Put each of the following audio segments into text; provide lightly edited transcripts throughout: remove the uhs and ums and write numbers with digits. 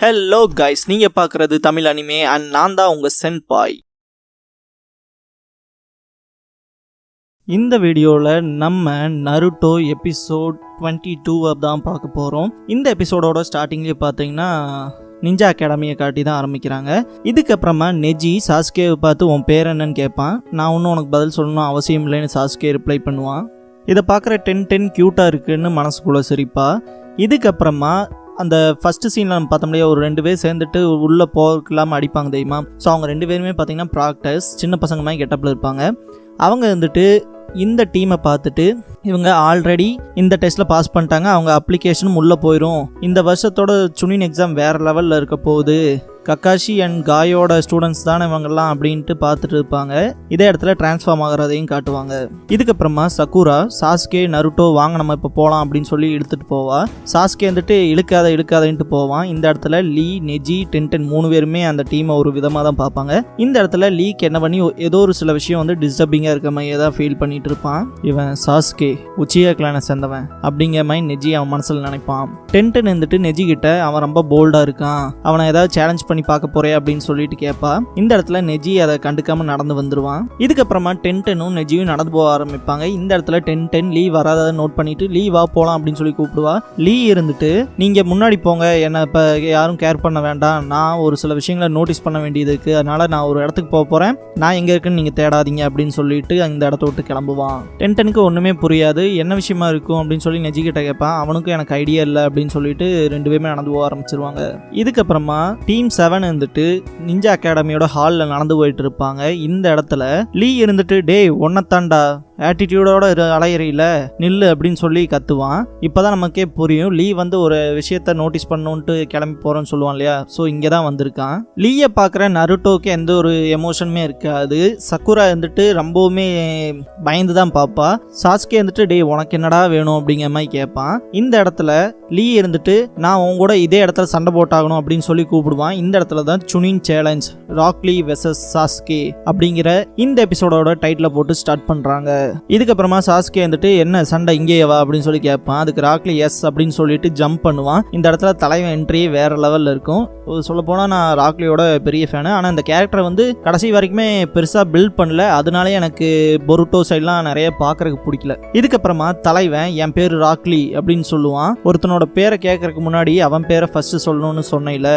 Hello guys, நீங்க பார்க்குறது Tamil anime and நான் தான் உங்க சென்பாய். இந்த வீடியோவில் நம்ம நருட்டோ எபிசோட் 22 தான் பார்க்க போகிறோம். இந்த எபிசோடோட ஸ்டார்டிங்லேயே பார்த்தீங்கன்னா நிஞ்சா அகாடமியை காட்டி தான் ஆரம்பிக்கிறாங்க. இதுக்கப்புறமா நெஜி சாஸ்கேவை பார்த்து உன் பேர் என்னன்னு கேட்பான். நான் ஒன்றும் உனக்கு பதில் சொல்லணும் அவசியம் இல்லைன்னு சாஸ்கே ரிப்ளை பண்ணுவான். இதை பார்க்குற 10 க்யூட்டாக இருக்குன்னு மனசுக்குள்ளே சிரிப்பா. இதுக்கப்புறமா அந்த ஃபஸ்ட்டு சீனில் நம்ம பார்த்தோம்லையே ஒரு 2 பேர் சேர்ந்துட்டு உள்ளே போகலாமல் அடிப்பாங்க தெரியுமா. ஸோ அவங்க 2 பேருமே பார்த்தீங்கன்னா ப்ராக்டர்ஸ், சின்ன பசங்க மாதிரி கெட்டப்பில் இருப்பாங்க. அவங்க வந்துட்டு இந்த டீமை பார்த்துட்டு இவங்க ஆல்ரெடி இந்த டெஸ்ட்டில் பாஸ் பண்ணிட்டாங்க, அவங்க அப்ளிகேஷனும் உள்ளே போயிடும், இந்த வருஷத்தோட சுனின் எக்ஸாம் வேறு லெவலில் இருக்க போகுது, கக்காஷி அண்ட் காயோட ஸ்டூடெண்ட்ஸ் தானே இவங்கெல்லாம் அப்படின்ட்டு பார்த்துட்டு இருப்பாங்க. இதே இடத்துல டிரான்ஸ்ஃபார்ம் ஆகிறதையும் காட்டுவாங்க. இதுக்கப்புறமா சக்குரா சாஸ்கே நருட்டோ வாங்க நம்ம இப்போ போகலாம் அப்படின்னு சொல்லி இழுத்துட்டு போவா. சாஸ்கே வந்துட்டு இழுக்காதன்ட்டு போவான். இந்த இடத்துல லீ, நெஜி, டென்டன் 3 பேருமே அந்த டீமை ஒரு விதமாக தான் பார்ப்பாங்க. இந்த இடத்துல லீக்கு என்ன பண்ணி ஏதோ ஒரு சில விஷயம் வந்து டிஸ்டர்பிங்காக இருக்க மாதிரி தான் ஃபீல் பண்ணிட்டு இருப்பான். இவன் சாஸ்கே உச்சியா கிளானை சேர்ந்தவன் அப்படிங்கிற மாதிரி நெஜி அவன் மனசில் நினைப்பான். டென்டன் வந்துட்டு நெஜி கிட்ட அவன் ரொம்ப போல்டாக இருக்கான், அவனை ஏதாவது சேலஞ்ச் பண்ணி பார்க்க போறே அப்படின்னு சொல்லிட்டு கேட்பா. இந்த இடத்துல நெஜி அதை கண்டுக்காம நடந்து வந்துருவான். இதுக்கப்புறமா டென்டனும் நெஜியும் நடந்து போக ஆரம்பிப்பாங்க. இந்த இடத்துல டென்டன் லீ வராத நோட் பண்ணிட்டு லீ வா போலாம் அப்படின்னு சொல்லி கூப்பிடுவா. லீ இருந்துட்டு நீங்க முன்னாடி போங்க, என்ன இப்ப யாரும் கேர் பண்ண வேண்டாம், நான் ஒரு சில விஷயங்களை நோட்டீஸ் பண்ண வேண்டியது இருக்கு, அதனால நான் ஒரு இடத்துக்கு போக போறேன், நான் எங்க இருக்குன்னு நீங்க தேடாதீங்க அப்படின்னு சொல்லிட்டு அந்த இடத்த விட்டு கிளம்புவான். டென்டனுக்கு ஒண்ணுமே புரியாது, என்ன விஷயமா இருக்கும் அப்படின்னு சொல்லி நெஜி கிட்ட கேட்பான். அவனுக்கும் எனக்கு ஐடியா இல்லை அப்படின்னு சொல்லிட்டு 2 பேருமே நடந்து போக ஆரம்பிச்சிருவாங்க. இதுக்கப்புறமா டீம் 7 வந்துட்டு நிஞ்சா அகாடமியோட ஹாலில் நடந்து போயிட்டு இருப்பாங்க. இந்த இடத்துல லீ இருந்துட்டு டேய் ஒன்னத்தாண்டா ஆட்டிடியூடோட அலையிறையில நில்லு அப்படின்னு சொல்லி கத்துவான். இப்போதான் நமக்கே புரியும் லீ வந்து ஒரு விஷயத்த நோட்டீஸ் பண்ணணுன்ட்டு கிளம்பி போறோன்னு சொல்லுவான் இல்லையா. ஸோ இங்கே தான் வந்திருக்கான். லீயை பார்க்குற நருட்டோக்கு எந்த ஒரு எமோஷனுமே இருக்காது. சக்குரா வந்துட்டு ரொம்பவுமே பயந்து தான் பார்ப்பா. சாஸ்கே வந்துட்டு டே உனக்கு என்னடா வேணும் அப்படிங்கிற மாதிரி கேட்பான். இந்த இடத்துல லீ இருந்துட்டு நான் உங்க கூட இதே இடத்துல சண்டை போட்டாகணும் அப்படின்னு சொல்லி கூப்பிடுவான். இந்த இடத்துல தான் சுனின் சேலஞ்ச் ராக்லி வெர்சஸ் சாஸ்கே அப்படிங்கிற இந்த எபிசோடோட டைட்டில் போட்டு ஸ்டார்ட் பண்றாங்க. இதுக்கப்புறமா சாஸ்கே வந்துட்டு என்ன சண்டை இங்கேயே வா அப்படின்னு சொல்லி கேட்பான். அதுக்கு ராக்லி எஸ் அப்படின்னு சொல்லிட்டு ஜம்ப் பண்ணுவான். இந்த இடத்துல தலைவன் என்ட்ரியே வேற லெவல்ல இருக்கும். சொல்ல போனா நான் ராக்லியோட பெரிய ஃபேனு. ஆனால் இந்த கேரக்டரை வந்து கடைசி வரைக்குமே பெருசா பில்ட் பண்ணல, அதனாலே எனக்கு பொருட்டோ சைட்லாம் நிறைய பார்க்கறதுக்கு பிடிக்கல. இதுக்கப்புறமா தலைவன் என் பேரு ராக்லி அப்படின்னு சொல்லுவான். ஒருத்தனோட பேரை கேட்கறதுக்கு முன்னாடி அவன் பேரை ஃபர்ஸ்ட் சொல்லணும்னு சொன்னையில,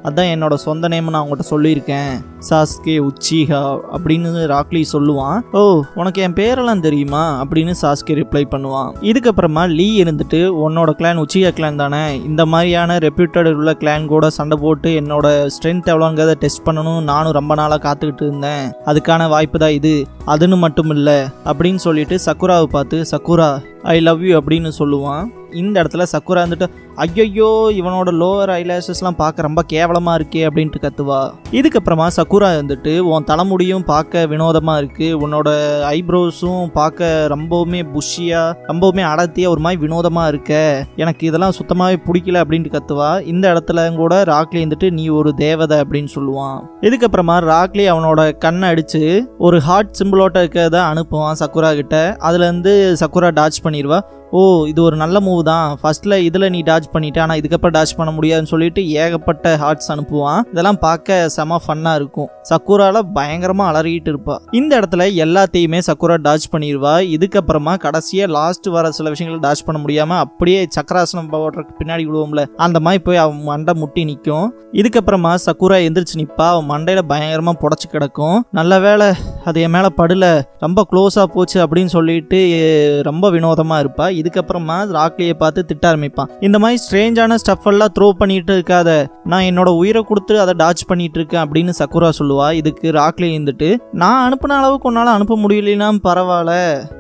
அதான் என்னோட சொந்த நேம் நான் அவங்ககிட்ட சொல்லியிருக்கேன், சாஸ்கே உச்சிஹா அப்படின்னு ராக்லி சொல்லுவான். ஓ உனக்கு என் பேரெல்லாம் தெரியுமா அப்படின்னு சாஸ்கே ரிப்ளை பண்ணுவான். இதுக்கப்புறமா லீ இருந்துட்டு உன்னோட கிளான் உச்சிஹா கிளான் தானே, இந்த மாதிரியான ரெப்யூட்டட் உள்ள கிளான் கூட சண்டை போட்டு என்னோட ஸ்ட்ரென்த் எவ்வளோங்கிறத டெஸ்ட் பண்ணணும் நானும் ரொம்ப நாளாக காத்துக்கிட்டு இருந்தேன், அதுக்கான வாய்ப்பு தான் இது, அதுன்னு மட்டும் இல்லை அப்படின்னு சொல்லிட்டு சக்குராவை பார்த்து சக்குரா ஐ லவ் யூ அப்படின்னு சொல்லுவான். இந்த இடத்துல சக்குரா வந்துட்டு ஐயோ இவனோட லோவர் ஐலாஷஸ்லாம் பார்க்க ரொம்ப கேவலமா இருக்கே அப்படின்ட்டு கத்துவா. இதுக்கப்புறமா சக்குரா வந்துட்டு உன் தலைமுடியும் பார்க்க வினோதமா இருக்கு, உன்னோட ஐப்ரோஸும் பார்க்க ரொம்பவுமே புஷியா ரொம்பவுமே அடர்த்தியா ஒரு மாதிரி வினோதமா இருக்க, எனக்கு இதெல்லாம் சுத்தமாவே பிடிக்கல அப்படின்ட்டு கத்துவா. இந்த இடத்துல கூட ராக்லி வந்துட்டு நீ ஒரு தேவதை அப்படின்னு சொல்லுவான். இதுக்கப்புறமா ராக்லி அவனோட கண்ணை அடிச்சு ஒரு ஹார்ட் சிம்பிளோட்ட இருக்கிறத அனுப்புவான் சக்குரா கிட்ட. அதுல இருந்து சக்குரா டாச் பண்ணிடுவா. ஓ இது ஒரு நல்ல மூவ் தான், ஃபர்ஸ்ட்ல இதுல நீ டாச் பண்ணிட்ட, ஆனால் இதுக்கப்புறம் டாச் பண்ண முடியாதுன்னு சொல்லிட்டு ஏகப்பட்ட ஹார்ட்ஸ் அனுப்புவான். இதெல்லாம் பார்க்க செம ஃபன்னா இருக்கும். சக்குரால பயங்கரமா அலறிட்டு இருப்பா. இந்த இடத்துல எல்லாத்தையுமே சக்குரா டாச் பண்ணிடுவா. இதுக்கப்புறமா கடைசியா லாஸ்ட் வர சில விஷயங்களை டாச் பண்ண முடியாம அப்படியே சக்கராசனம் போடுறதுக்கு பின்னாடி விடுவோம்ல, அந்த மாதிரி போய் அவன் மண்டை முட்டி நிற்கும். இதுக்கப்புறமா சக்குரா எந்திரிச்சு நிற்பா. அவன் மண்டையில பயங்கரமா புடச்சு கிடக்கும். நல்ல வேளை அது என் மேல படல, ரொம்ப க்ளோஸா போச்சு அப்படின்னு சொல்லிட்டு ரொம்ப வினோதமா இருப்பா. இதுக்கப்புறமா ராக்லியை பார்த்து திட்ட ஆரம்பிப்பான். இந்த மாதிரி ஸ்ட்ரேஞ்சான ஸ்டஃப் எல்லாம் த்ரோ பண்ணிட்டு இருக்காத, நான் என்னோட உயிரை கொடுத்து அதை டாச் பண்ணிட்டு இருக்கேன் அப்படின்னு சக்குரா சொல்லுவா. இதுக்கு ராக்லி இருந்துட்டு நான் அனுப்பின அளவுக்கு உன்னால அனுப்ப முடியலனா பரவாயில்ல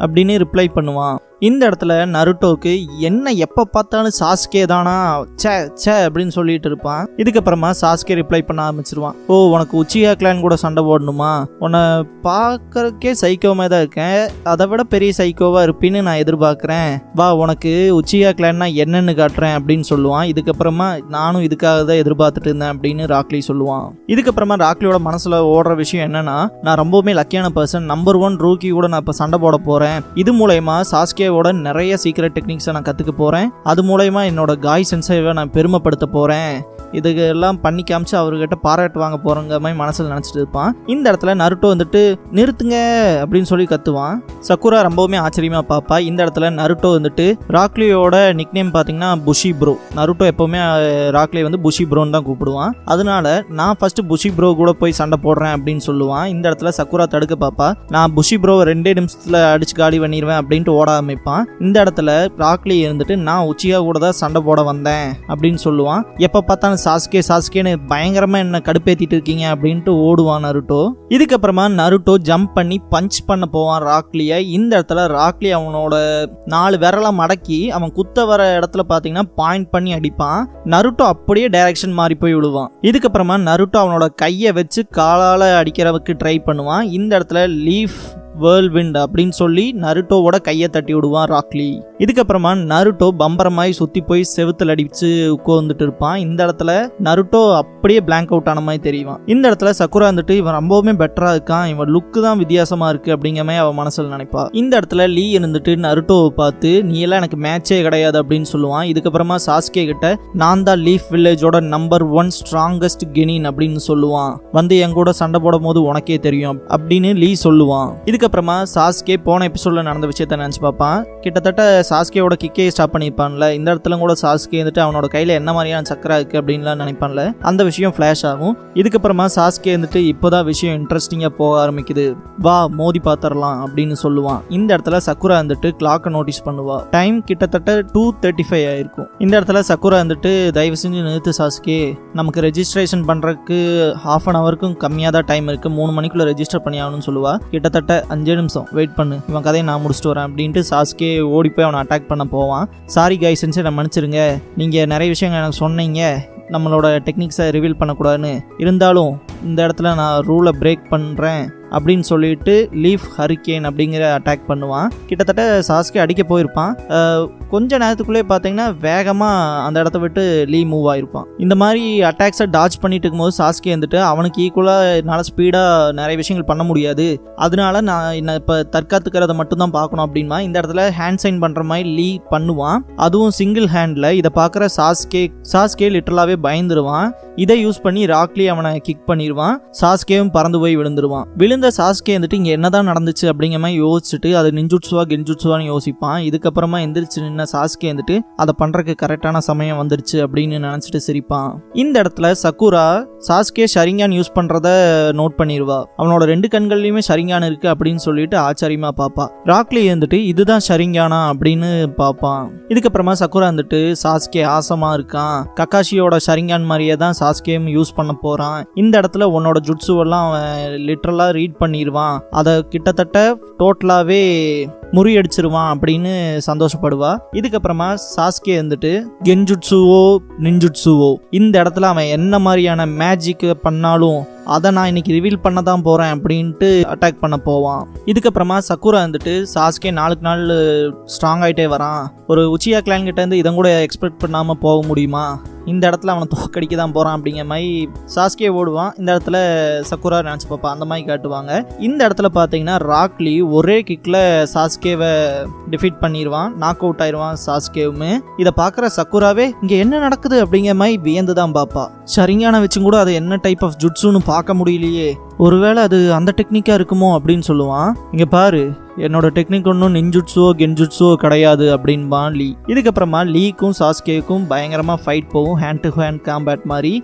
அப்படின்னு ரிப்ளை பண்ணுவான். இந்த இடத்துல நருட்டோக்கு என்ன எப்போ பார்த்தாலும் சாஸ்கே தானா சே சே அப்படின்னு சொல்லிட்டு இருப்பான். இதுக்கப்புறமா சாஸ்கே ரிப்ளை பண்ண ஆரம்பிச்சிருவான். ஓ உனக்கு உச்சிஹா கிளான் கூட சண்டை போடணுமா, உன்னை பார்க்கறக்கே சைக்கோவே தான் இருக்கேன், அதை விட பெரிய சைக்கோவா இருப்பின்னு நான் எதிர்பார்க்குறேன், வா உனக்கு உச்சிஹா கிளான்னா என்னன்னு காட்டுறேன் அப்படின்னு சொல்லுவான். இதுக்கப்புறமா நானும் இதுக்காக தான் எதிர்பார்த்துட்டு இருந்தேன் அப்படின்னு ராக்லி சொல்லுவான். இதுக்கப்புறமா ராக்லியோட மனசுல ஓடுற விஷயம் என்னன்னா, நான் ரொம்பவுமே லக்கியான பர்சன், நம்பர் 1 ரூக்கி கூட நான் இப்போ சண்டை போட போறேன், இது மூலயமா சாஸ்கே சாஸ்கேவோட நிறைய சீக்ரெட் டெக்னிக்ஸை நான் கற்றுக்க போகிறேன். அது மூலயமா என்னோட காய் சென்சேவை நான் பெருமைப்படுத்த போகிறேன். இதுக்கெல்லாம் பண்ணி காமிச்சு அவர்கிட்ட பாராட்டு வாங்க போகிறங்க மாதிரி மனசில் நினச்சிட்டு இருப்பான். இந்த இடத்துல நருட்டோ வந்துட்டு நிறுத்துங்க அப்படின்னு சொல்லி கத்துவான். சக்குரா ரொம்பவுமே ஆச்சரியமாக பார்ப்பா. இந்த இடத்துல நருட்டோ வந்துட்டு ராக்லியோட நிக்நேம் பார்த்தீங்கன்னா புஷி ப்ரோ. நருட்டோ எப்போவுமே ராக்லி வந்து புஷி ப்ரோன்னு தான் கூப்பிடுவான். அதனால நான் ஃபர்ஸ்ட் புஷி ப்ரோ கூட போய் சண்டை போடுறேன் அப்படின்னு சொல்லுவான். இந்த இடத்துல சக்குரா தடுக்க பார்ப்பா. நான் புஷி ப்ரோவை 2 நிமிஷத்தில் அடிச்சு காலி பண்ணிடுவேன் அப்படின்ட்டு ஓட ஆரம்பிப்பான். இந்த இடத்துல ராக்லி இருந்துட்டு நான் உச்சியா கூட தான் சண்டை போட வந்தேன் அப்படின்னு சொல்லுவான். எப்போ பார்த்தாலும் சாஸ்கேன்னு பயங்கரமா என்ன கடுப்பேத்திட்டு இருக்கீங்க அப்படின்ட்டு ஓடுவான் நருட்டோ. இதுக்கப்புறமா நருட்டோ ஜம்ப் பண்ணி பஞ்ச் பண்ண போவான் ராக்லிய. இந்த இடத்துல ராக்லி அவனோட 4 விரலை மடக்கி அவன் குத்த வர இடத்துல பாத்தீங்கன்னா பாயிண்ட் பண்ணி அடிப்பான். நருட்டோ அப்படியே டைரக்ஷன் மாறி போய் விழுவான். இதுக்கப்புறமா நருட்டோ அவனோட கையை வச்சு காலால அடிக்கிறதுக்கு ட்ரை பண்ணுவான். இந்த இடத்துல லீஃப் வேர்ல்விண்ட் அப்படின்னு சொல்லி நருட்டோவோட கையை தட்டி விடுவான் ராக்லி. இதுக்கப்புறமா நருட்டோ பம்பரமாய் சுத்தி போய் செவுத்துல அடிச்சு உட்கார்ந்துட்டு இருப்பான். இந்த இடத்துல நருட்டோ அப்படியே பிளாங்க் அவுட் ஆன மாதிரி தெரியும். இந்த இடத்துல சக்குரா வந்துட்டு இவன் ரொம்பவுமே பெட்டரா இருக்கான், இவன் லுக்கு தான் வித்தியாசமா இருக்கு அப்படிங்கிற மாதிரி அவன் மனசுல நினைப்பா. இந்த இடத்துல லீ இருந்துட்டு நருட்டோவை பார்த்து நீ எல்லாம் எனக்கு மேட்சே கிடையாது அப்படின்னு சொல்லுவான். இதுக்கப்புறமா சாஸ்கே கிட்ட நான் தான் லீஃப் வில்லேஜோட நம்பர் 1 ஸ்ட்ராங்கஸ்ட் கெனின் அப்படின்னு சொல்லுவான். வந்து என் கூட சண்டை போடும் போது உனக்கே தெரியும் அப்படின்னு லீ சொல்லுவான். இதுக்கப்புறமா சாஸ்கே போன எபிசோட்ல நடந்த விஷயத்த நினைச்சு பார்ப்பான். கிட்டத்தட்ட சாஸ்கேவோட கிக்கே ஸ்டாப் பண்ணியிருப்பான்ல. இந்த இடத்துல கூட சாஸ்கே வந்துட்டு அவனோட கையில என்ன மாதிரியான சக்கரா இருக்கு அப்படின்லாம் நினைப்பான்ல. அந்த விஷயம் ஃபிளாஷ் ஆகும். இதுக்கப்புறமா சாஸ்கே வந்துட்டு இப்போதான் விஷயம் இன்ட்ரெஸ்டிங்கா போக ஆரம்பிக்குது, வா மோதி பாத்திரலாம் அப்படின்னு சொல்லுவான். இந்த இடத்துல சக்குரா வந்துட்டு கிளாக்கை நோட்டீஸ் பண்ணுவா. டைம் கிட்டத்தட்ட 2:35 ஆயிருக்கும். இந்த இடத்துல சக்குரா வந்துட்டு தயவு செஞ்சு நிறுத்து சாஸ்கே, நமக்கு ரெஜிஸ்ட்ரேஷன் பண்றதுக்கு 1/2 ஹவருக்கும் கம்மியாக தான் டைம் இருக்கு, 3 மணிக்குள்ள ரெஜிஸ்டர் பண்ணி ஆகணும்னு சொல்லுவா. கிட்டத்தட்ட 5 நிமிஷம் வெயிட் பண்ணு, இவன் கதையை நான் முடிச்சுட்டு வரேன் அப்படின்ட்டு சாஸ்கே ஓடி போய் அவனை அட்டாக் பண்ண போவான். சாரி காய் சென்சே, நான் மன்னிச்சிருங்க, நீங்கள் நிறைய விஷயங்கள் எனக்கு சொன்னீங்க, நம்மளோட டெக்னிக்ஸை ரிவீல் பண்ணக்கூடாதுன்னு, இருந்தாலும் இந்த இடத்துல நான் ரூலை பிரேக் பண்ணுறேன் அப்படின்னு சொல்லிட்டு லீஃப் ஹரிக்கேன் அப்படிங்கிற அட்டாக் பண்ணுவான். கிட்டத்தட்ட சாஸ்கே அடிக்க போயிருப்பான். கொஞ்ச நேரத்துக்குள்ளே பார்த்தீங்கன்னா வேகமாக அந்த இடத்த விட்டு லீ மூவ் ஆகிருப்பான். இந்த மாதிரி அட்டாக்ஸை டாச் பண்ணிட்டு இருக்கும்போது சாஸ்கே வந்துட்டு அவனுக்கு ஈக்குவலாக என்னால் ஸ்பீடாக நிறைய விஷயங்கள் பண்ண முடியாது, அதனால நான் என்ன இப்போ தற்காத்துக்கிறத மட்டும்தான் பார்க்கணும் அப்படின்மா. இந்த இடத்துல ஹேண்ட் சைன் பண்ணுற மாதிரி லீ பண்ணுவான், அதுவும் சிங்கிள் ஹேண்டில். இதை பார்க்குற சாஸ்கே லிட்டரலாகவே பயந்துருவான். இதை யூஸ் பண்ணி ராக்லி அவனை கிக் பண்ணிடுவான். சாஸ்கேவும் பறந்து போய் விழுந்துருவான். விழுந்த சாஸ்கே வந்துட்டு இங்கே என்னதான் நடந்துச்சு அப்படிங்கிற மாதிரி யோசிச்சுட்டு அது நிஞ்சுட்சுவா கெஞ்சுட்சுவான்னு யோசிப்பான். இதுக்கப்புறமா எந்திரிச்சு நின்ன சாஸ்கே வந்துட்டு அதை பண்றதுக்கு கரெக்டான சமயம் வந்துருச்சு அப்படின்னு நினைச்சிட்டு சிரிப்பான். இந்த இடத்துல சக்குரா சாஸ்கே ஷரிங்கான் யூஸ் பண்றத நோட் பண்ணிடுவா. அவனோட 2 கண்கள்லயுமே ஷரிங்கான் இருக்கு அப்படின்னு சொல்லிட்டு ஆச்சரியமா பாப்பா. ராக்லி வந்துட்டு இதுதான் ஷரிங்கானா அப்படின்னு பாப்பான். இதுக்கப்புறமா சக்குரா வந்துட்டு சாஸ்கே ஆசமா இருக்கான், கக்காஷியோட ஷரிங்கான் மாதிரியே தான் சாஸ்கேம் யூஸ் பண்ண போறான், இந்த இடத்துல உன்னோட ஜுட்சுவெல்லாம் அவன் லிட்டரலா ரீட் பண்ணிடுவான், அதை கிட்டத்தட்ட டோட்டலாவே முறியடிச்சிருவான் அப்படின்னு சந்தோஷப்படுவா. இதுக்கப்புறமா சாஸ்கே வந்துட்டு கென்ஜுட்சுவோ நின்ஜுட்சுவோ இந்த இடத்துல அவன் என்ன மாதிரியான மேஜிக் பண்ணாலும் அதை நான் இன்னைக்கு ரிவீல் பண்ண தான் போறேன் அப்படின்ட்டு அட்டாக் பண்ண போவான். இதுக்கப்புறமா சக்குரா வந்துட்டு சாஸ்கே நாளுக்கு நாள் ஸ்ட்ராங் ஆகிட்டே வரான், ஒரு உச்சியா கிளான் கிட்ட இருந்து இதை கூட எக்ஸ்பெக்ட் பண்ணாம போக முடியுமா, இந்த இடத்துல அவனை தோக்கடிக்க தான் போறான் அப்படிங்கிற மாதிரி சாஸ்கே ஓடுவான். இந்த இடத்துல சக்குரா நினைச்சு பார்ப்பா, அந்த மாதிரி காட்டுவாங்க. இந்த இடத்துல பார்த்தீங்கன்னா ராக்லி ஒரே கிக்ல சாஸ்கேவை டிஃபீட் பண்ணிடுவான், நாக் அவுட் ஆயிடுவான் சாஸ்கேவுமே. இதை பார்க்குற சக்குராவே இங்க என்ன நடக்குது அப்படிங்கிற மாதிரி வியந்து தான் பார்ப்பா. ஷரிங்கான வச்சும் கூட அது என்ன டைப் ஆஃப் ஜுட்ஸுன்னு பார்க்க முடியலையே, ஒருவேளை அது அந்த டெக்னிக்கா இருக்குமோ அப்படின்னு சொல்லுவான். இங்க பாரு, என்னோட டெக்னிக் ஒன்றும் நின்ஜுட்ஸுவோ கென்ஜுட்ஸுவோ கிடையாது அப்படின்பான் லீ. இதுக்கப்புறமா லீக்கும் சாஸ்கேக்கும் பயங்கரமா ஃபைட் போகும், ஹேண்ட் டு ஹேண்ட் காம்பேட் மாதிரி.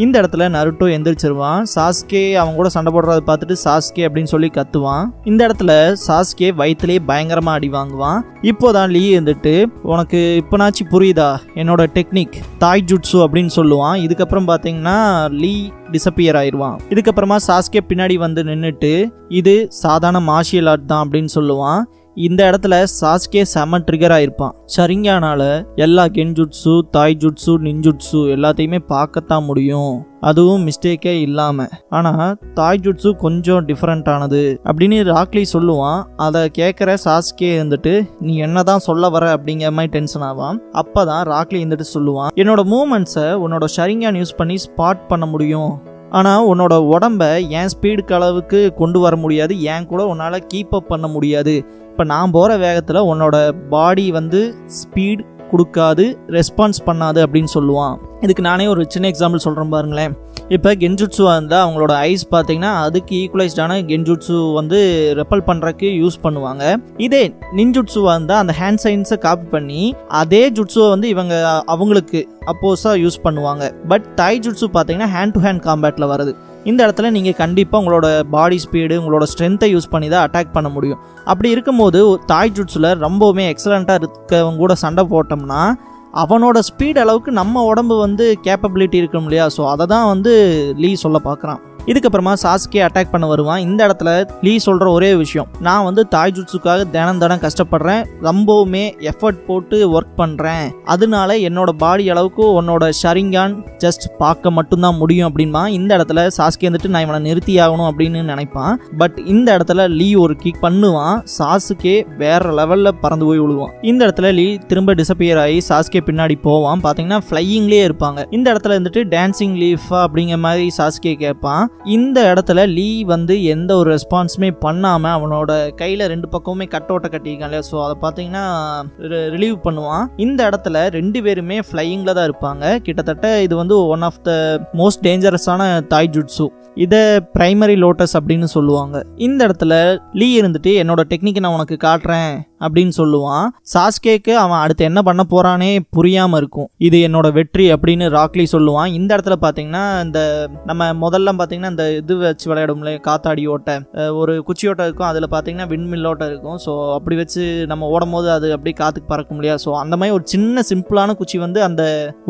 இந்த இடத்துல நருட்டோ எந்திரிச்சிருவான். சாஸ்கே அவங்க கூட சண்டை போடுறத பார்த்துட்டு சாஸ்கே அப்படின்னு சொல்லி கத்துவான். இந்த இடத்துல சாஸ்கே வயிற்றுலேயே பயங்கரமா அடி வாங்குவான். இப்போதான் லீ வந்துட்டு உனக்கு இப்போனாச்சு புரியுதா என்னோட டெக்னிக் தாய் ஜுட்ஸு அப்படின்னு சொல்லுவான். இதுக்கப்புறம் பார்த்தீங்கன்னா லீ டிசப்பியர் ஆயிடுவான். இதுக்கப்புறமா சாஸ்கே பின்னாடி வந்து நின்றுட்டு இது சாதாரண மார்ஷியல் ஆர்ட் தான் அப்படின்னு சொல்லுவான். இந்த இடத்துல சாஸ்கே செம ட்ரிகர் ஆயிருப்பான். ஷரிங்கானால எல்லா கென்ஜுட்ஸு தாய் ஜுட்ஸு நின்ஜுட்ஸு எல்லாத்தையுமே பார்க்கத்தான் முடியும், அதுவும் மிஸ்டேக்கே இல்லாம. ஆனா தாய் ஜுட்ஸு கொஞ்சம் டிஃபரெண்ட் ஆனது அப்படின்னு ராக்லி சொல்லுவான். அதை கேட்குற சாஸ்கே வந்துட்டு நீ என்னதான் சொல்ல வர அப்படிங்கிற மாதிரி டென்ஷன் ஆவான். அப்பதான் ராக்லி வந்துட்டு சொல்லுவான், என்னோட மூமெண்ட்ஸை உன்னோட ஷரிங்கான் யூஸ் பண்ணி ஸ்பாட் பண்ண முடியும், ஆனால் உன்னோட உடம்ப என் ஸ்பீடுக்கு அளவுக்கு கொண்டு வர முடியாது, என் கூட உன்னால் கீப் அப் பண்ண முடியாது. இப்போ நான் போகிற வேகத்தில் உன்னோட பாடி வந்து ஸ்பீட் கொடுக்காது, ரெஸ்பான்ஸ் பண்ணாது அப்படின்னு சொல்லுவான். இதுக்கு நானே ஒரு சின்ன எக்ஸாம்பிள் சொல்கிறேன் பாருங்களேன். இப்போ கென்ஜுட்ஸுவாக இருந்தால் அவங்களோட ஐஸ் பார்த்தீங்கன்னா அதுக்கு ஈக்குவலைஸ்டான கென்ஜுட்ஸு வந்து ரெப்பல் பண்ணுறதுக்கு யூஸ் பண்ணுவாங்க. இதே நின்ஜுட்ஸுவாக இருந்தால் அந்த ஹேண்ட் சைன்ஸை காப்பி பண்ணி அதே ஜுட்ஸுவை வந்து இவங்க அவங்களுக்கு அப்போஸாக யூஸ் பண்ணுவாங்க. பட் தாய் ஜுட்ஸு பார்த்தீங்கன்னா ஹேண்ட் டு ஹேண்ட் காம்பேட்டில் வருது. இந்த இடத்துல நீங்கள் கண்டிப்பாக உங்களோட பாடி ஸ்பீடு, உங்களோட ஸ்ட்ரென்த்தை யூஸ் பண்ணி தான் அட்டாக் பண்ண முடியும். அப்படி இருக்கும்போது தாய் ஜுட்ஸில் ரொம்பவுமே எக்ஸலண்ட்டாக இருக்கவங்க கூட சண்டை போட்டோம்னா அவனோட ஸ்பீட் அளவுக்கு நம்ம உடம்பு வந்து கேப்பபிலிட்டி இருக்கும் இல்லையா? ஸோ அதை தான் வந்து லீ சொல்ல பார்க்குறான். இதுக்கப்புறமா சாஸ்கே அட்டாக் பண்ண வருவான். இந்த இடத்துல லீ சொல்கிற ஒரே விஷயம், நான் வந்து தாய் ஜுட்ஸுக்காக தினம் கஷ்டப்படுறேன், ரொம்பவுமே எஃபர்ட் போட்டு ஒர்க் பண்ணுறேன், அதனால என்னோட பாடி அளவுக்கு உன்னோட ஷரிங்கான் ஜஸ்ட் பார்க்க மட்டும்தான் முடியும் அப்படின்பா. இந்த இடத்துல சாஸ்கே வந்துட்டு நான் இவனை நிறுத்தி ஆகணும் அப்படின்னு நினைப்பான். பட் இந்த இடத்துல லீ ஒரு கிக் பண்ணுவான், சாஸ்கே வேற லெவலில் பறந்து போய் விழுவான். இந்த இடத்துல லீ திரும்ப டிசப்பியர் ஆகி சாஸ்கே பின்னாடி போவான். பார்த்தீங்கன்னா ஃப்ளையிங்லேயே இருப்பாங்க. இந்த இடத்துல வந்துட்டு டான்சிங் லீஃபா அப்படிங்கிற மாதிரி சாஸ்கே கேட்பான். இந்த இடத்துல லீ வந்து எந்த ஒரு ரெஸ்பான்ஸுமே பண்ணாமல் அவனோட கையில் 2 பக்கமுமே கட்டோட்டை கட்டியிருக்கான் இல்லையா? ஸோ அதை பார்த்தீங்கன்னா ரிலீவ் பண்ணுவான். இந்த இடத்துல 2 பேருமே ஃப்ளையிங்கில் தான் இருப்பாங்க. கிட்டத்தட்ட இது வந்து ஒன் ஆஃப் த மோஸ்ட் டேஞ்சரஸான தாய் ஜுட்ஸு. இதை பிரைமரி லோட்டஸ் அப்படின்னு சொல்லுவாங்க. இந்த இடத்துல லீ இருந்துட்டு என்னோட டெக்னிக்கை நான் உனக்கு காட்டுறேன் அப்படின்னு சொல்லுவான். சாஸ்கேக்கு அவன் அடுத்து என்ன பண்ண போறானே புரியாம இருக்கும். இது என்னோட வெற்றி அப்படின்னு ராக்லி சொல்லுவான். இந்த இடத்துல பாத்தீங்கன்னா இந்த நம்ம முதல்ல பாத்தீங்கன்னா இந்த இது வச்சு விளையாடும்ல, காத்தாடி ஓட்ட, ஒரு குச்சி ஓட்டம் இருக்கும், அதுல பாத்தீங்கன்னா விண்மில் ஓட்டம் இருக்கும். ஸோ அப்படி வச்சு நம்ம ஓடும் போது அது அப்படியே காத்துக்கு பறக்க முடியாது. ஸோ அந்த மாதிரி ஒரு சின்ன சிம்பிளான குச்சி வந்து அந்த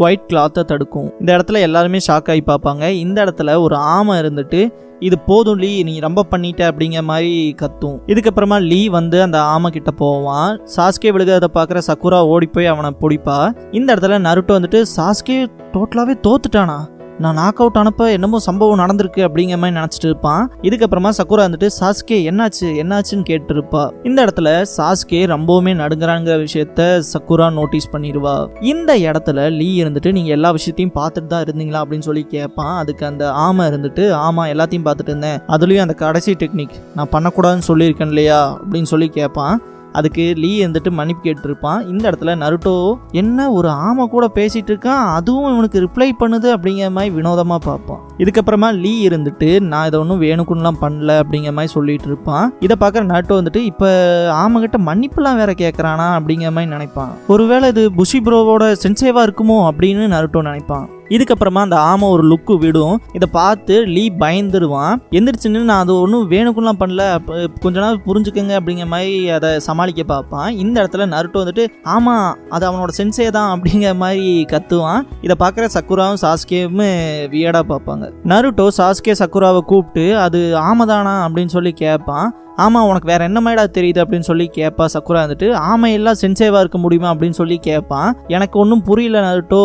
ஒயிட் கிளாத்தை தடுக்கும். இந்த இடத்துல எல்லாருமே ஷாக் ஆகி பார்ப்பாங்க. இந்த இடத்துல ஒரு ஆமை இருந்துட்டு இது போதும் லீ, நீ ரொம்ப பண்ணிட்ட அப்படிங்கிற மாதிரி கத்தும். இதுக்கப்புறமா லீ வந்து அந்த ஆமை கிட்ட போவான். சாஸ்கே விழுகிறத பார்க்குற சக்குரா ஓடி போய் அவனை பிடிப்பா. இந்த இடத்துல நருட்டோ வந்துட்டு சாஸ்கே டோட்டலாகவே தோத்துட்டானா, நான் நாக் அவுட் ஆனப்ப என்னமோ சம்பவம் நடந்திருக்கு அப்படிங்கிற மாதிரி நினச்சிட்டு இருப்பான். இதுக்கப்புறமா சக்குரா வந்துட்டு சாஸ்கே என்னாச்சுன்னு கேட்டு இருப்பா. இந்த இடத்துல சாஸ்கே ரொம்பவுமே நடுங்குறாங்கிற விஷயத்த சக்குரா நோட்டீஸ் பண்ணிடுவா. இந்த இடத்துல லீ இருந்துட்டு நீங்க எல்லா விஷயத்தையும் பார்த்துட்டு தான் இருந்தீங்களா அப்படின்னு சொல்லி கேட்பான். அதுக்கு அந்த ஆமை இருந்துட்டு ஆமா எல்லாத்தையும் பார்த்துட்டு இருந்தேன், அதுலயும் அந்த கடைசி டெக்னிக் நான் பண்ணக்கூடாதுன்னு சொல்லியிருக்கேன் இல்லையா அப்படின்னு சொல்லி கேட்பான். அதுக்கு லீ வந்துட்டு மன்னிப்பு கேட்டுருப்பான். இந்த இடத்துல நருட்டோ என்ன ஒரு ஆமை கூட பேசிட்டு இருக்கான், அதுவும் இவனுக்கு ரிப்ளை பண்ணுது அப்படிங்கிற மாதிரி வினோதமா பார்ப்பான். இதுக்கப்புறமா லீ இருந்துட்டு நான் இதை ஒன்றும் வேணுக்குன்னுலாம் பண்ணல அப்படிங்கிற மாதிரி சொல்லிட்டு இருப்பான். இதை பார்க்குற நருட்டோ வந்துட்டு இப்போ ஆமை கிட்ட மன்னிப்புலாம் வேற கேட்கறானா அப்படிங்கிற மாதிரி நினைப்பான். ஒருவேளை இது புஷி ப்ரோவோட சென்சேவா இருக்குமோ அப்படின்னு நருட்டோ நினைப்பான். இதுக்கப்புறமா அந்த ஆமை ஒரு லுக்கு விடும். இதை பார்த்து லீ பயந்துருவான். எந்திரிச்சுன்னு நான் அது ஒன்றும் வேணுக்குலாம் பண்ணல, கொஞ்ச நாள் புரிஞ்சுக்கங்க அப்படிங்கிற மாதிரி அதை சமாளிக்க பார்ப்பான். இந்த இடத்துல நருட்டோ வந்துட்டு ஆமா அது அவனோட சென்சே தான் அப்படிங்கிற மாதிரி கத்துவான். இதை பார்க்குற சக்குராவும் சாஸ்கேவும் வியடா பார்ப்பாங்க. நருட்டோ சாஸ்கே சக்குராவை கூப்பிட்டு அது ஆமைதானா அப்படின்னு சொல்லி கேட்பான். ஆமாம் உனக்கு வேற என்ன மாதிரிடா தெரியுது அப்படின்னு சொல்லி கேட்பா. சக்குரா வந்துட்டு ஆமை எல்லாம் சென்சேவா இருக்க முடியுமா அப்படின்னு சொல்லி கேட்பான். எனக்கு ஒன்றும் புரியல நருட்டோ,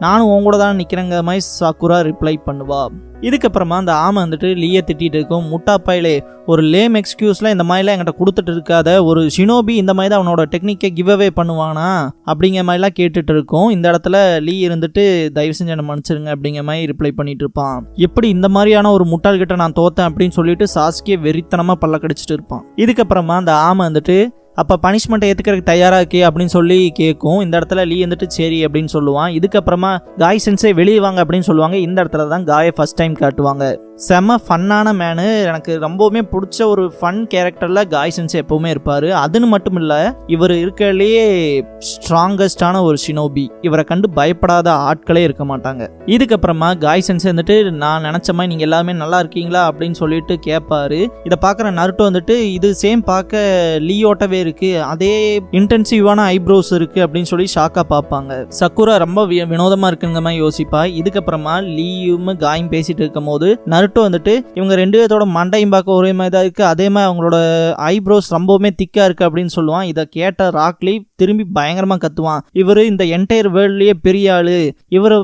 நானும் உன் கூட தான் நிற்கிறேங்கிற மாதிரி சக்குரா ரிப்ளை பண்ணுவா. இதுக்கப்புறமா அந்த ஆமை வந்துட்டு லீயை திட்டிட்டு இருக்கும். முட்டாப்பாயிலே ஒரு லேம் எக்ஸ்கியூஸ்லாம் இந்த மாதிரிலாம் என்கிட்ட கொடுத்துட்டு இருக்காத, ஒரு ஷினோபி இந்த மாதிரி தான் அவனோட டெக்னிக்கை கிவ் அவே பண்ணுவானா அப்படிங்கிற மாதிரிலாம் கேட்டுட்டு இருக்கும். இந்த இடத்துல லீ இருந்துட்டு தயவு செஞ்சு என்ன மன்னிச்சிருங்க அப்படிங்கிற மாதிரி ரிப்ளை பண்ணிட்டு இருப்பான். எப்படி இந்த மாதிரியான ஒரு முட்டாள்கிட்ட நான் தோத்தேன் அப்படின்னு சொல்லிட்டு சாஸ்கே வெறித்தனமா பல்ல கடிச்சிட்டு இருப்பான். இதுக்கப்புறமா அந்த ஆமை வந்துட்டு அப்போ பனிஷ்மெண்ட்டை ஏற்றுக்கிறதுக்கு தயாராக இருக்கே அப்படின்னு சொல்லி கேட்கும். இந்த இடத்துல லீ வந்துட்டு சரி அப்படின்னு சொல்லுவான். இதுக்கப்புறமா காய் சென்சே வெளியே வாங்க அப்படின்னு சொல்லுவாங்க. இந்த இடத்துல தான் காயை ஃபர்ஸ்ட் டைம் காட்டுவாங்க. செம ஃபன்னான மேனு, எனக்கு ரொம்பவுமே பிடிச்ச ஒரு ஃபன் கேரக்டரில் காய் சென்சே எப்போவுமே இருப்பார். அதுன்னு மட்டும் இல்லை, இவர் இருக்கிறதுலையே ஸ்ட்ராங்கஸ்டான ஒரு ஷினோபி. இவரை கண்டு பயப்படாத ஆட்களே இருக்க மாட்டாங்க. இதுக்கப்புறமா காய் சென்சே வந்துட்டு நான் நினச்ச மாதிரி நீங்கள் எல்லாமே நல்லா இருக்கீங்களா அப்படின்னு சொல்லிட்டு கேட்பாரு. இதை பார்க்குற நருட்டோ வந்துட்டு இது சேம் பார்க்க லீயோட்டவே இருக்கு, அதே இன்டென்சிவான ஐப்ரோஸ் இருக்கு அப்படின்னு சொல்லி ஷாக்கா பார்ப்பாங்க. சக்குரா ரொம்ப வினோதமா இருக்குங்கிற மாதிரி யோசிப்பா. இதுக்கப்புறமா லீயும் காயும் பேசிட்டு இருக்கும் போது நருட்டோ வந்துட்டு இவங்க 2 பேரோட மண்டையும் பார்க்க ஒரே மாதிரி தான் இருக்கு, அதே மாதிரி அவங்களோட ஐப்ரோஸ் ரொம்பவுமே திக்கா இருக்கு அப்படின்னு சொல்லுவான். இதை கேட்ட ராக்லி திரும்பி பயங்கரமா கத்துவான். இவரு இந்த என்டையர் வேர்ல்ட்லயே பெரிய ஆளு, இவரை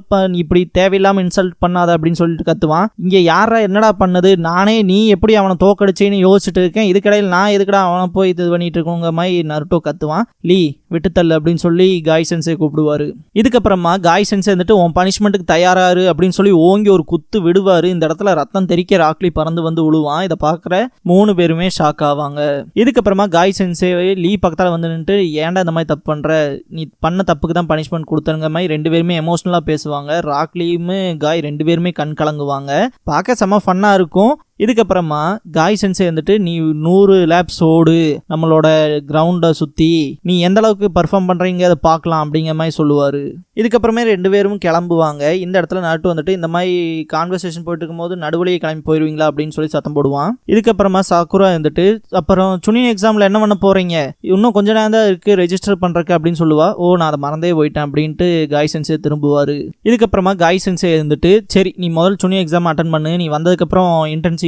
இப்படி தேவையில்லாம இன்சல்ட் பண்ணாத அப்படின்னு சொல்லிட்டு கத்துவான். இங்க யாரா என்னடா பண்ணது, நானே நீ எப்படி அவனை தோக்கடிச்சேன்னு யோசிச்சுட்டு இருக்கேன், இதுக்கடையில் நான் எதுக்கடா அவனை போய் இது பண்ணிட்டு இருக்கோங்க மாதிரி நருட்டோ கத்துவான். லீ விட்டுத்தள்ளு அப்படின்னு சொல்லி காய் சென்சே கூப்பிடுவாரு. இதுக்கப்புறமா காய் சென்சே வந்துட்டு உன் பனிஷ்மெண்ட்டுக்கு தயாராரு அப்படின்னு சொல்லி ஓங்கி ஒரு குத்து விடுவாரு. இந்த இடத்துல ரத்தம் தெறிக்க ராக்லி பறந்து வந்து விழுவான். இதை பார்க்குற 3 பேருமே ஷாக் ஆவாங்க. இதுக்கப்புறமா காய் சென்சே லீ பக்கத்தால் வந்து நின்று ஏன்டா இந்த மாதிரி தப்பு பண்ற, நீ பண்ண தப்புக்கு தான் பனிஷ்மெண்ட் கொடுத்தங்க மாதிரி 2 பேருமே எமோஷனலா பேசுவாங்க. ராக்லியுமே காய் 2 பேருமே கண் கலங்குவாங்க. பார்க்க செம்ம ஃபன்னா இருக்கும். இதுக்கப்புறமா காய் சென்சே வந்துட்டு நீ 100 லேப்ஸ் ஓடு நம்மளோட கிரவுண்டை சுற்றி, நீ எந்த அளவுக்கு பர்ஃபார்ம் பண்ணுறீங்க அதை பார்க்கலாம் அப்படிங்கிற மாதிரி சொல்லுவார். இதுக்கப்புறமே 2 பேரும் கிளம்புவாங்க. இந்த இடத்துல நருட்டோ வந்துட்டு இந்த மாதிரி கான்வர்சேஷன் போயிட்டு இருக்கும்போது நடுவழியே கிளம்பி போயிடுவீங்களா அப்படின்னு சொல்லி சத்தம் போடுவான். இதுக்கப்புறமா சாக்குரா வந்துட்டு அப்புறம் சுனின் எக்ஸாமில் என்ன பண்ண போகிறீங்க, இன்னும் கொஞ்ச நேரம் தான் இருக்குது ரெஜிஸ்டர் பண்ணுறக்கு அப்படின்னு சொல்லுவா. ஓ நான் அதை மறந்தே போயிட்டேன் அப்படின்ட்டு காய் சென்சே திரும்புவார். இதுக்கப்புறமா காய் சென்சே வந்துட்டு சரி நீ முதல் சுனின் எக்ஸாம் அட்டன் பண்ணு, நீ வந்ததுக்கப்புறம் இன்டென்சிவான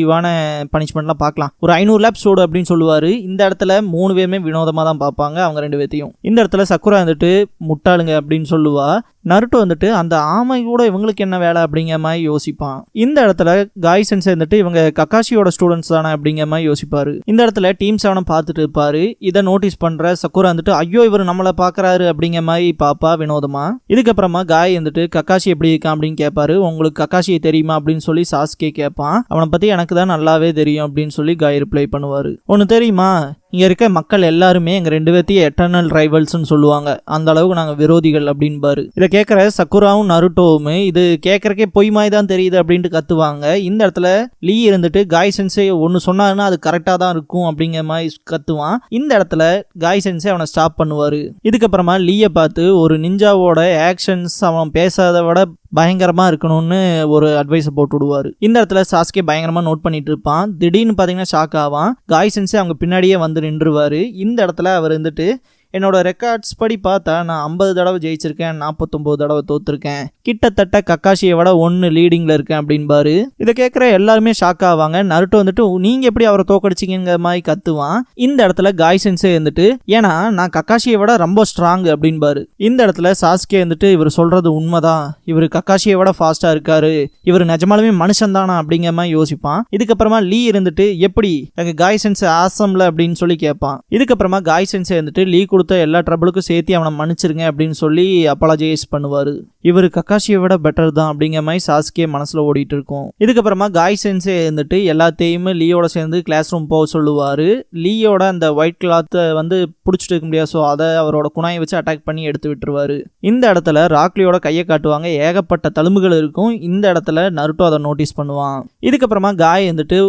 பனிஷ்மெண்ட்லாம் பார்க்கலாம், ஒரு 500 லேப்ஸ் ஓடு அப்படின்னு சொல்லுவாரு. இந்த இடத்துல 3 பேருமே வினோதமாக தான் பார்ப்பாங்க அவங்க 2 பேர்த்தையும். இந்த இடத்துல சக்குரா வந்துட்டு முட்டாளுங்க அப்படின்னு சொல்லுவா. நருட்டோ வந்துட்டு அந்த ஆமை கூட இவங்களுக்கு என்ன வேலை அப்படிங்கிற மாதிரி யோசிப்பான். இந்த இடத்துல காய் சென்சே வந்துட்டு இவங்க கக்காஷியோட ஸ்டூடெண்ட்ஸ் தானே அப்படிங்கிற மாதிரி யோசிப்பாரு. இந்த இடத்துல டீம் 7 பார்த்துட்டு இருப்பாரு. இதை நோட்டீஸ் பண்ற சக்குரா வந்துட்டு ஐயோ இவர் நம்மளை பாக்குறாரு அப்படிங்கிற மாதிரி பாப்பா வினோதமா. இதுக்கப்புறமா காய் வந்துட்டு கக்காஷி எப்படி இருக்கான் அப்படின்னு கேட்பாரு. உங்களுக்கு கக்காஷியை தெரியுமா அப்படின்னு சொல்லி சாஸ்கே கேட்பான். அவனை பத்தி எனக்கு தான் நல்லாவே தெரியும் அப்படின்னு சொல்லி காய் ரிப்ளை பண்ணுவாரு. ஒன்னு தெரியுமா, இங்க இருக்க மக்கள் எல்லாருமே எங்க 2 பேர்த்தையும் எட்டர்னல் ரைவல்ஸ்ன்னு சொல்லுவாங்க, அந்த அளவுக்கு நாங்க விரோதிகள் அப்படின்பாரு. இதை கேட்கற சக்குராவும் நருட்டோவுமே இது கேட்கறக்கே பொய் மாதிரி தான் தெரியுது அப்படின்ட்டு கத்துவாங்க. இந்த இடத்துல லீ இருந்துட்டு காய் சென்சே ஒன்னு சொன்னாருன்னா அது கரெக்டா தான் இருக்கும் அப்படிங்கிற மாதிரி கத்துவான். இந்த இடத்துல காய் சென்சே அவனை ஸ்டாப் பண்ணுவாரு. இதுக்கப்புறமா லீயை பார்த்து ஒரு நிஞ்சாவோட ஆக்ஷன்ஸ் அவன் பேசாத விட பயங்கரமா இருக்கணும்னு ஒரு அட்வைஸ் போட்டு விடுவாரு. இந்த இடத்துல சாஸ்கே பயங்கரமா நோட் பண்ணிட்டு இருப்பான். திடீர்னு பாத்தீங்கன்னா ஷாக் ஆவான். காய் சென்சே அவங்க பின்னாடியே வந்து நின்றுவாரு. இந்த இடத்துல அவர் வந்துட்டு என்னோட ரெக்கார்ட்ஸ் படி பார்த்தா நான் 50 தடவை ஜெயிச்சிருக்கேன், 49 தடவை தோத்துருக்கேன், கிட்டத்தட்ட கக்காஷியை விட 1 லீடிங்ல இருக்கேன் அப்படின்பாரு. இதை கேட்குற எல்லாருமே ஷாக் ஆவாங்க. நருட்டோ வந்துட்டு நீங்க எப்படி அவரை தோக்கடிச்சிங்கிற மாதிரி கத்துவான். இந்த இடத்துல காய் சென்சே வந்துட்டு ஏன்னா நான் கக்காஷியை விட ரொம்ப ஸ்ட்ராங் அப்படின்பாரு. இந்த இடத்துல சாஸ்கே வந்துட்டு இவர் சொல்றது உண்மைதான், இவர் கக்காஷியை விட ஃபாஸ்டா இருக்காரு, இவர் நிஜமாலுமே மனுஷன் தானா அப்படிங்கிற மாதிரி யோசிப்பான். இதுக்கப்புறமா லீ இருந்துட்டு எப்படி எங்க காய் சென்சே ஆசம்ல அப்படின்னு சொல்லி கேட்பான். இதுக்கப்புறமா காய் சென்சே வந்துட்டு லீ கொடுத்த எல்லா ட்ரபிளுக்கும் சேர்த்து அவனை மன்னிச்சிருங்க அப்படின்னு சொல்லி அப்பாலஜைஸ் பண்ணுவாரு. இவர் கக்காஷியை விட பெட்டர் தான் அப்படிங்கிற மாதிரி சாஸ்கே மனசுல ஓடிட்டு இருக்கும். இதுக்கப்புறமா காய் சென்சே வந்துட்டு எல்லாத்தையுமே லீயோட சேர்ந்து கிளாஸ் ரூம் போக சொல்லுவாரு. லீயோட அந்த ஒயிட் கிளாத்தை வந்து பிடிச்சிட்டு இருக்க முடியாது, ஸோ அதை அவரோட குணாயை வச்சு அட்டாக் பண்ணி எடுத்து விட்டுருவாரு. இந்த இடத்துல ராக்லியோட கையை காட்டுவாங்க, ஏகப்பட்ட தழும்புகள் இருக்கும். இந்த இடத்துல நருட்டோ அதை நோட்டீஸ் பண்ணுவான். இதுக்கப்புறமா காய் வந்துட்டு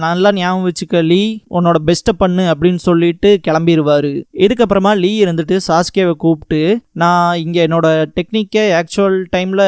நல்லா ஞாபகம் வச்சுக்க லீ, உன்னோட பெஸ்ட்டை பண்ணு அப்படின்னு சொல்லிட்டு கிளம்பிடுவாரு. இதுக்கப்புறமா லீ இருந்துட்டு சாஸ்கேவை கூப்பிட்டு நான் இங்க என்னோட டெக்னிக்கை ஆக்சுவல் டைம்ல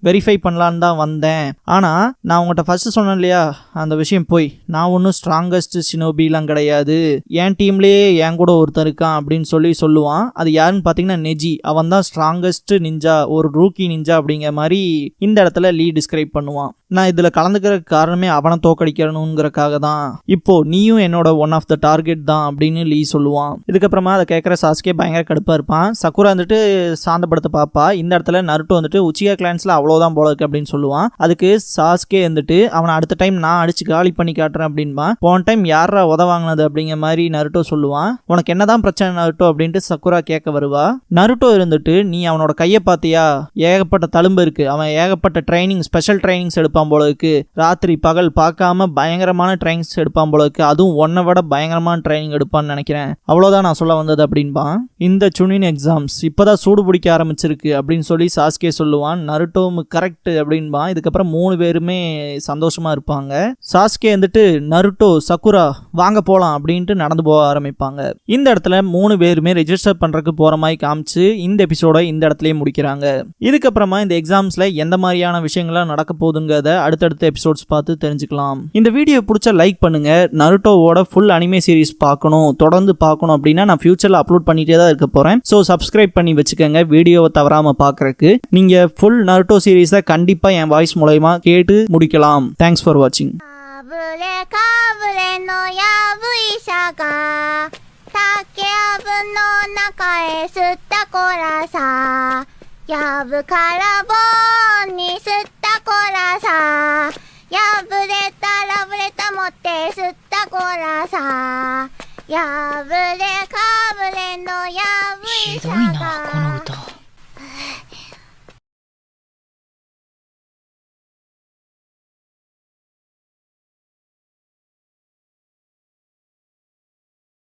வெரிஃபை பண்ணலான்னு தான் வந்தேன், ஆனா நான் உங்கள்கிட்ட ஃபர்ஸ்ட் சொன்னேன் இல்லையா அந்த விஷயம் போய், நான் ஒன்றும் ஸ்ட்ராங்கஸ்ட் ஷினோபிலாம் கிடையாது, என் டீம்லயே என் கூட ஒருத்தர் இருக்கான் அப்படின்னு சொல்லுவான். அது யாருன்னு பார்த்தீங்கன்னா நெஜி, அவன் தான் ஸ்ட்ராங்கஸ்ட் நிஞ்சா, ஒரு ரூக்கி நிஞ்சா அப்படிங்கிற மாதிரி இந்த இடத்துல லீ டிஸ்கிரைப் பண்ணுவான். நான் இதுல கலந்துக்கிற காரணமே அவனை தோக்கடிக்கணுங்கிறக்காக தான், இப்போ நீயும் என்னோட ஒன் ஆஃப் த டார்கெட் தான் அப்படின்னு லீ சொல்லுவான். இதுக்கப்புறமா அதை கேட்குற சாஸ்கே பயங்கர கடுப்பா இருப்பான். சக்குரா வந்துட்டு சாந்தப்படுத்த பாப்பா. இந்த இடத்துல நருட்டோ வந்துட்டு உச்சிகா கிளான்ஸ்ல அவ்வளவுதான் போல இருக்கு அப்படின்னு சொல்லுவான். அதுக்கு சாஸ்கே வந்துட்டு அவனை அடுத்த டைம் நான் அடிச்சு காலி பண்ணி காட்டுறேன் அப்படின்பா. போன டைம் யாரா உதவாங்கினது அப்படிங்கிற மாதிரி நருட்டோ சொல்லுவான். உனக்கு என்னதான் பிரச்சனை நருட்டோ அப்படின்ட்டு சக்குரா கேட்க வருவா. நருட்டோ இருந்துட்டு நீ அவனோட கையை பார்த்தியா, ஏகப்பட்ட தழும்பு இருக்கு, அவன் ஏகப்பட்ட ட்ரைனிங் ஸ்பெஷல் ட்ரைனிங்ஸ் எடுப்பான் போல இருக்கு, ராத்திரி பகல் பார்க்காம பயங்கரமான ட்ரைனிங்ஸ் எடுப்பான் போல இருக்கு, அதுவும் ஒன்னை விட பயங்கரமான ட்ரைனிங் எடுப்பான்னு நினைக்கிறேன், அவ்வளவுதான் நான் சொல்ல வந்தது அப்படின்பா. இந்த சுனின் எக்ஸாம்ஸ் இப்பதான் சூடு பிடிக்க ஆரம்பிச்சிருக்கு அப்படின்னு சொல்லி சாஸ்கே சொல்லுவான். நருட்டோம் கரெக்ட் அப்படின்பா. இதுக்கப்புறம் 3 பேருமே சந்தோஷமா இருப்பாங்க. சாஸ்கே வந்துட்டு நருட்டோ சக்குரா வாங்க போலாம் அப்படின்ட்டு நடந்து போக ஆரம்பிப்பாங்க. இந்த இடத்துல 3 பேருமே ரெஜிஸ்டர் பண்றதுக்கு போற மாதிரி காமிச்சு இந்த எபிசோட இந்த இடத்துலயே முடிக்கிறாங்க. இதுக்கப்புறமா இந்த எக்ஸாம்ஸ்ல எந்த மாதிரியான விஷயங்கள்லாம் நடக்க போகுதுங்கிறத அடுத்தடுத்த எபிசோட்ஸ் பார்த்து தெரிஞ்சுக்கலாம். இந்த வீடியோ பிடிச்ச லைக் பண்ணுங்க. நருட்டோவோட ஃபுல் அனிமே சீரிஸ் பார்க்கணும், தொடர்ந்து பார்க்கணும் அப்படின்னா நான் ஃபியூச்சர்ல அப்லோட் பண்ணிட்டே தான் இருக்க போறேன். ஸோ சப்ஸ்கிரைப் பண்ணி வச்சுக்கோங்க வீடியோவை தவறாம பார்க்கறதுக்கு. நீங்க ஃபுல் நருட்டோ சீரிஸை கண்டிப்பா என் வாய்ஸ் மூலமா கேட்டு முடிக்கலாம். தேங்க்ஸ் ஃபார் வாட்சிங். 竹やぶの中へすっコラさやぶからぼんに吸ったコラさ破れたラブレタ持って吸ったコラさ破れかぶれのやぶひどいなこの